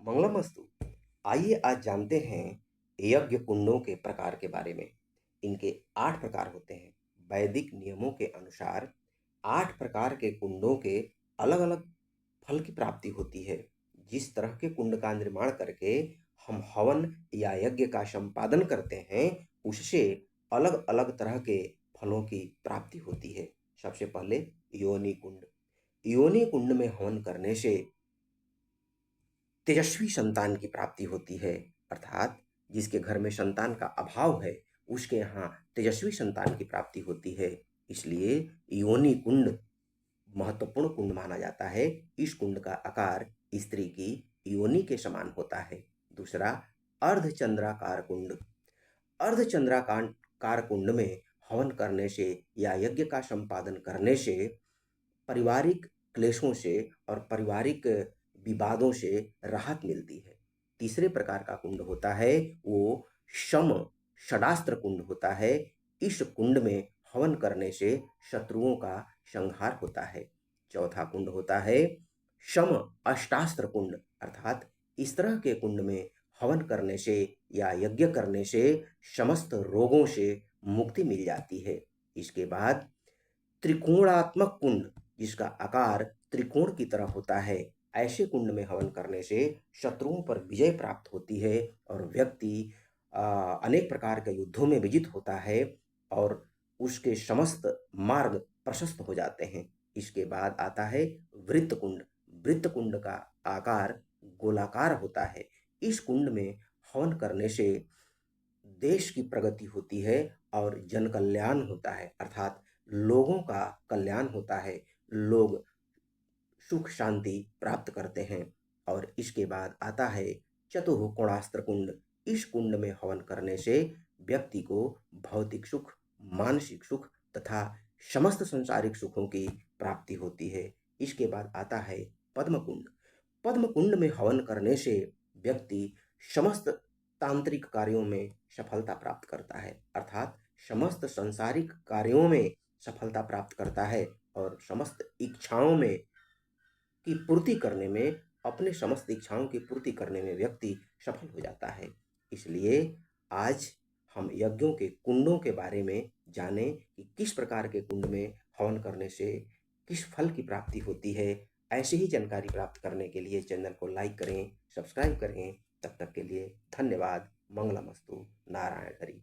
मंगलमस्तु। आइए आज जानते हैं यज्ञ कुंडों के प्रकार के बारे में। इनके 8 प्रकार होते हैं। वैदिक नियमों के अनुसार 8 प्रकार के कुंडों के अलग-अलग फल की प्राप्ति होती है। जिस तरह के कुंड का निर्माण करके हम हवन या यज्ञ का संपादन करते हैं, उससे अलग-अलग तरह के फलों की प्राप्ति होती है। सबसे पहले योनि कुंड। योनि कुंड में हवन करने से तेजस्वी संतान की प्राप्ति होती है, अर्थात जिसके घर में संतान का अभाव है, उसके यहाँ तेजस्वी संतान की प्राप्ति होती है। इसलिए योनि कुंड महत्वपूर्ण कुंड माना जाता है। इस कुंड का आकार स्त्री की योनि के समान होता है। दूसरा, अर्धचंद्राकार कुंड। अर्धचंद्राकार कुंड में हवन करने से या यज्ञ का संपादन करने से पारिवारिक क्लेशों से और पारिवारिक विवादों से राहत मिलती है। तीसरे प्रकार का कुंड होता है वो शम षडास्त्र कुंड होता है। इस कुंड में हवन करने से शत्रुओं का संहार होता है। चौथा कुंड होता है शम अष्टास्त्र कुंड, अर्थात इस तरह के कुंड में हवन करने से या यज्ञ करने से समस्त रोगों से मुक्ति मिल जाती है। इसके बाद त्रिकोणात्मक कुंड, जिसका आकार त्रिकोण की तरह होता है। ऐसे कुंड में हवन करने से शत्रुओं पर विजय प्राप्त होती है और व्यक्ति अनेक प्रकार के युद्धों में विजित होता है और उसके समस्त मार्ग प्रशस्त हो जाते हैं। इसके बाद आता है वृत्त कुंड। वृत्त कुंड का आकार गोलाकार होता है। इस कुंड में हवन करने से देश की प्रगति होती है और जन कल्याण होता है, अर्थात लोगों का कल्याण होता है, लोग सुख शांति प्राप्त करते हैं। और इसके बाद आता है चतुर्कोणास्त्र कुंड। इस कुंड में हवन करने से व्यक्ति को भौतिक सुख, मानसिक सुख तथा समस्त संसारिक सुखों की प्राप्ति होती है। इसके बाद आता है पद्म कुंड। पद्म कुंड में हवन करने से व्यक्ति समस्त तांत्रिक कार्यों में सफलता प्राप्त करता है, अर्थात समस्त सांसारिक कार्यों में सफलता प्राप्त करता है और समस्त इच्छाओं में की पूर्ति करने में, अपने समस्त इच्छाओं की पूर्ति करने में व्यक्ति सफल हो जाता है। इसलिए आज हम यज्ञों के कुंडों के बारे में जाने कि किस प्रकार के कुंड में हवन करने से किस फल की प्राप्ति होती है। ऐसी ही जानकारी प्राप्त करने के लिए चैनल को लाइक करें, सब्सक्राइब करें। तब तक के लिए धन्यवाद। मंगलमस्तु। नारायण हरि।